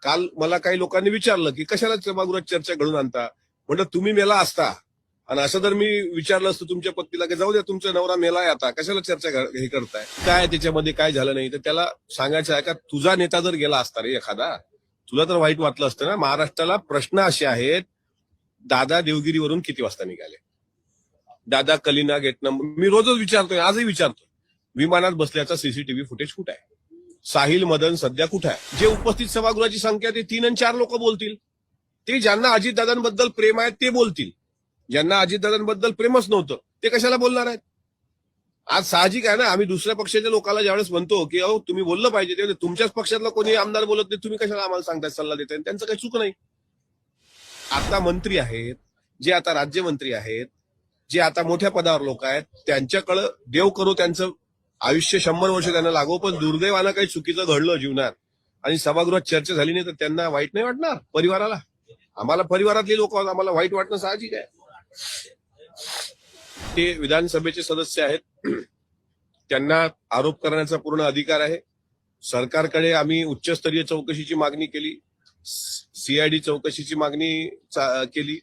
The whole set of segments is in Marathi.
काल मला काही लोकांनी विचारलं की कशाला सभागृहात चर्चा घडून आणता. म्हटलं तुम्ही मेला असता आणि असं जर मी विचारलं असतं तुमच्या पत्नीला की जाऊ द्या तुमचा नवरा मेलाय आता कशाला चर्चा हे करताय, काय त्याच्यामध्ये काय झालं नाही, तर त्याला सांगायचं आहे का तुझा नेता जर गेला असता रे एखादा, तुला तर वाईट वाटलं असतं ना. महाराष्ट्राला प्रश्न असे आहेत, दादा देवगिरीवरून किती वाजता निघाले, दादा कलिना गेट नंबर, मी रोजच विचारतोय, आजही विचारतोय, विमानात बसल्याचा सीसीटीव्ही फुटेज कुठे आहे, साहिल मदन सध्या कुठे आहे. जे उपस्थित सभागृहाची संख्या ते 3 आणि 4 लोक बोलतील, ते ज्यांना अजितदादांबद्दल प्रेम आहे ते बोलतील, ज्यांना अजितदादांबद्दल प्रेमच नव्हतं ते कशाला बोलणार आहेत. आज साहजिक आहे ना, आम्ही दुसऱ्या पक्षाच्या लोकांना ज्यावेळेस म्हणतो की अहो तुम्ही बोललं पाहिजे, ते तुमच्याच पक्षातला कोणी आमदार बोलत नाही, तुम्ही कशाला आम्हाला सांगताय, सल्ला देताय, त्यांचं काही चूक नाही. आता मंत्री आहेत, जे आता राज्यमंत्री आहेत, जे आता मोठ्या पदावर लोक आहेत, त्यांच्याकडे देव करो त्यांचं आयुष्य 100 वर्ष त्यांना लागो, पण दुर्दैवानं काही चुकीचं घडलं जीवनात आणि सभागृहात चर्चा झाली नाही तर त्यांना वाईट नाही वाटणार. परिवाराला, आम्हाला परिवारातले लोक आम्हाला वाईट वाटणं साहजिक आहे. ते विधानसभेचे सदस्य आहेत, त्यांना आरोप करण्याचा पूर्ण अधिकार आहे. सरकारकडे आम्ही उच्चस्तरीय चौकशीची मागणी केली, सीआयडी चौकशीची मागणी केली,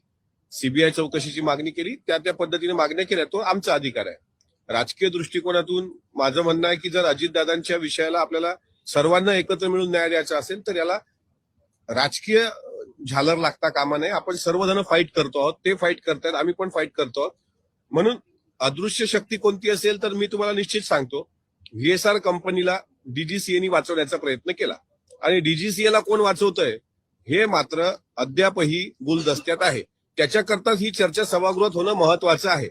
सीबीआय चौकशीची मागणी केली, त्या पद्धतीने मागण्या केल्या, तो आमचा अधिकार आहे. राजकीय दृष्टिकोनातून माझं म्हणणं आहे की जर अजितदादांच्या विषयाला आपल्याला सर्वांना एकत्र मिळून न्याय द्यायचा असेल तर याला राजकीय झालर लागता कामा नये. आपण सर्वजण फाईट करतो आहोत, ते फाईट करतात, आम्ही पण फाईट करतो आहोत. म्हणून अदृश्य शक्ती कोणती असेल तर मी तुम्हाला निश्चित सांगतो, व्हीएसआर कंपनीला डीजीसीएनी वाचवण्याचा प्रयत्न केला आणि डीजीसीएला कोण वाचवतंय हे मात्र अद्यापही गुलदस्त्यात आहे. त्याच्याकरताच ही चर्चा सभागृहात होणं महत्वाचं आहे.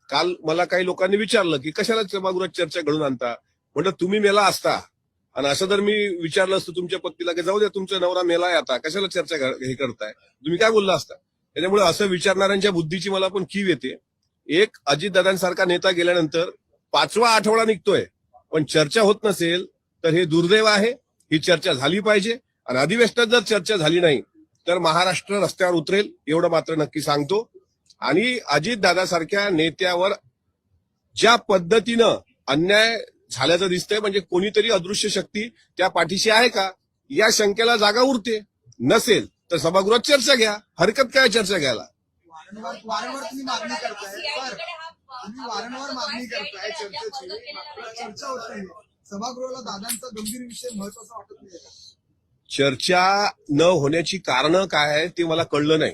काल मला काही लोकांनी विचारलं की कशाला सभागृहात चर्चा घडून आणता. म्हटलं तुम्ही मेला असता आणि असं जर मी विचारलं असतं तुमच्या पत्नीला की जाऊ द्या तुमचा नवरा मेलाय आता कशाला चर्चा हे करताय, तुम्ही काय बोलला असता. त्याच्यामुळे असं विचारणाऱ्यांच्या बुद्धीची मला पण कीव येते. एक अजितदादांसारखा नेता गेल्यानंतर 5वा आठवडा निघतोय पण चर्चा होत नसेल तर हे दुर्दैव आहे. ही चर्चा झाली पाहिजे आणि अधिवेशनात जर चर्चा झाली नाही तर महाराष्ट्र रस्त्यावर उतरेल, एवढं मात्र नक्की सांगतो. आणि अजितदादासारख्या नेत्यावर ज्या पद्धतीनं अन्याय झाल्याचं दिसतंय, म्हणजे कोणीतरी अदृश्य शक्ती त्या पाठीशी आहे का या शंकेला जागा उरते. नसेल तर सभागृहात चर्चा घ्या, हरकत काय चर्चा घ्यायला. वारंवार तुम्ही मागणी करताय सर, तुम्ही वारंवार मागणी करताय चर्चेची, चर्चा होत नाही. सभागृहाला दादांचा गंभीर विषय महत्वाचा वाटत नाही. चर्चा न होण्याची कारणं काय आहे ते मला कळलं नाही.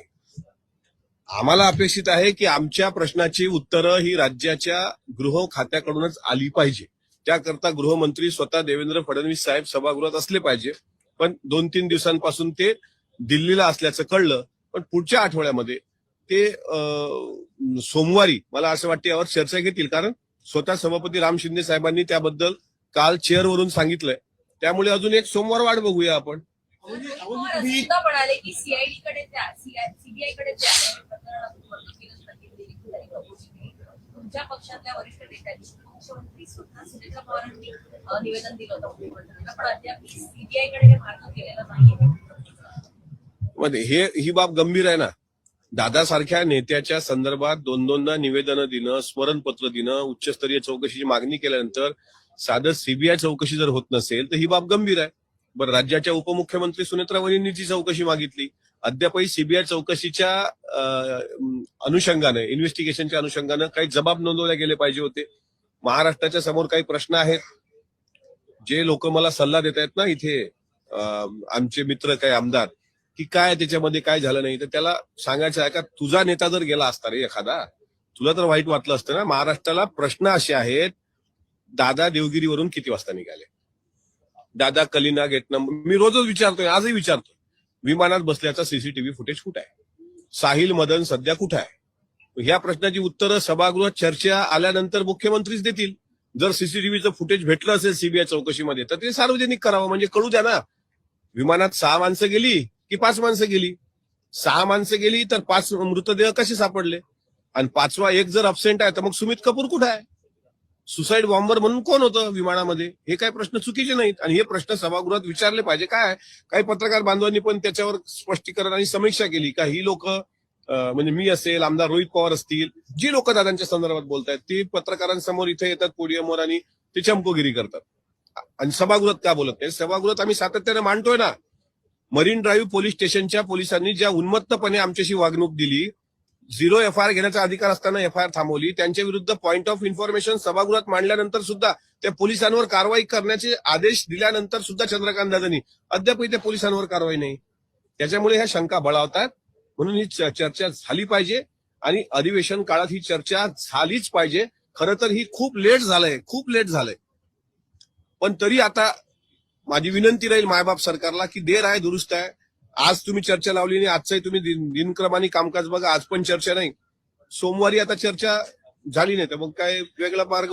आम्हाला अपेक्षित आहे की आमच्या प्रश्नाची उत्तरं ही राज्याच्या गृह खात्याकडूनच आली पाहिजे. त्याकरता गृहमंत्री स्वतः देवेंद्र फडणवीस साहेब सभागृहात असले पाहिजे. पण 2-3 दिवसांपासून ते दिल्लीला असल्याचं कळलं. पण पुढच्या आठवड्यामध्ये ते सोमवारी मला असं वाटतं यावर चर्चा घेतील, कारण स्वतः सभापती राम शिंदे साहेबांनी त्याबद्दल काल चेअरवरून सांगितलंय. त्यामुळे अजून एक सोमवार वाट बघूया आपण. म्हणाले की सीआयडी सीबीआय कडे तुमच्या पक्षातल्या वरिष्ठ नेत्यांनी मुख्यमंत्री सुद्धा सुनेत्रा पवारांनी निवेदन दिलं होतं मुख्यमंत्र्यांना, पण अद्याप सीबीआय कडे हे मार्ग केलेलं नाहीये. ही बाब गंभीर आहे ना. दादासारख्या नेत्याच्या संदर्भात 2-2दा निवेदनं देणं, स्मरणपत्र देणं, उच्चस्तरीय चौकशीची मागणी केल्यानंतर साधं सीबीआय चौकशी जर होत नसेल तर ही बाब गंभीर आहे. बरं, राज्याच्या उपमुख्यमंत्री सुनेत्रा वहिनींनी जी चौकशी मागितली, अद्यापही सीबीआय चौकशीच्या अनुषंगाने, इन्व्हेस्टिगेशनच्या अनुषंगाने काही जबाब नोंदवले गेले पाहिजे होते. महाराष्ट्राच्या समोर काही प्रश्न आहेत. जे लोक मला सल्ला देत आहेत ना इथे आमचे मित्र काही आमदार, की काय त्याच्यामध्ये काय झालं नाही, तर त्याला सांगायचं आहे का तुझा नेता जर गेला असता रे एखादा, तुला तर वाईट वाटलं असतं ना. महाराष्ट्राला प्रश्न असे आहेत, दादा देवगिरीवरून किती वाजता निघाले, दादा कलिना गेट नंबर, मी रोजच विचारतोय, आजही विचारतोय, विमानात बसल्याचा सीसीटीव्ही फुटेज कुठे आहे, साहिल मदन सध्या कुठे आहे. ह्या प्रश्नाची उत्तरं सभागृहात चर्चा आल्यानंतर मुख्यमंत्रीच देतील. जर सीसीटीव्हीचं फुटेज भेटलं असेल सीबीआय चौकशीमध्ये तर ते सार्वजनिक करावं, म्हणजे कळू द्या ना. विमानात 6 माणसं गेली की 5 माणसं गेली, 6 माणसं गेली तर 5 मृतदेह कसे सापडले, आणि 5वा एक जर अब्सेंट आहे तर मग सुमित कपूर कुठे आहे, सुसाईड बॉम्बर म्हणून कोण होतं विमानामध्ये. हे काही प्रश्न चुकीचे नाहीत आणि हे प्रश्न सभागृहात विचारले पाहिजे. काय काही पत्रकार बांधवांनी पण त्याच्यावर स्पष्टीकरण आणि समीक्षा केली का ही लोक, म्हणजे मी असेल, आमदार रोहित पवार असतील, जी लोक दादांच्या संदर्भात बोलतायत ती पत्रकारांसमोर इथे येतात पोडियमवर आणि ते चंपोगिरी करतात आणि सभागृहात का बोलत नाही. सभागृहात आम्ही सातत्याने मांडतोय ना, मरीन ड्राईव्ह पोलीस स्टेशनच्या पोलिसांनी ज्या उन्मत्तपणे आमच्याशी वागणूक दिली, 0 एफआयआर घेण्याचा अधिकार असताना एफआयआर थांबवली, त्यांच्या विरुद्ध पॉइंट ऑफ इन्फॉर्मेशन सभागृहात मांडल्यानंतर सुद्धा त्या पोलिसांवर कारवाई करण्याचे आदेश दिल्यानंतर सुद्धा चंद्रकांत दादांनी अद्यापही त्या पोलिसांवर कारवाई नाही. त्याच्यामुळे ह्या शंका बळावतात. म्हणून ही चर्चा झाली पाहिजे आणि अधिवेशन काळात ही चर्चा झालीच पाहिजे. खरं तर ही खूप लेट झालंय. पण तरी आता माझी विनंती राहील मायबाप सरकारला की देर आहे दुरुस्त आहे. आज तुम्ही चर्चा लावली नाही, आजचाही तुम्ही दिनक्रमाने कामकाज बघा, आज पण चर्चा नाही. सोमवारी आता चर्चा झाली नाही तर मग काय वेगळा मार्ग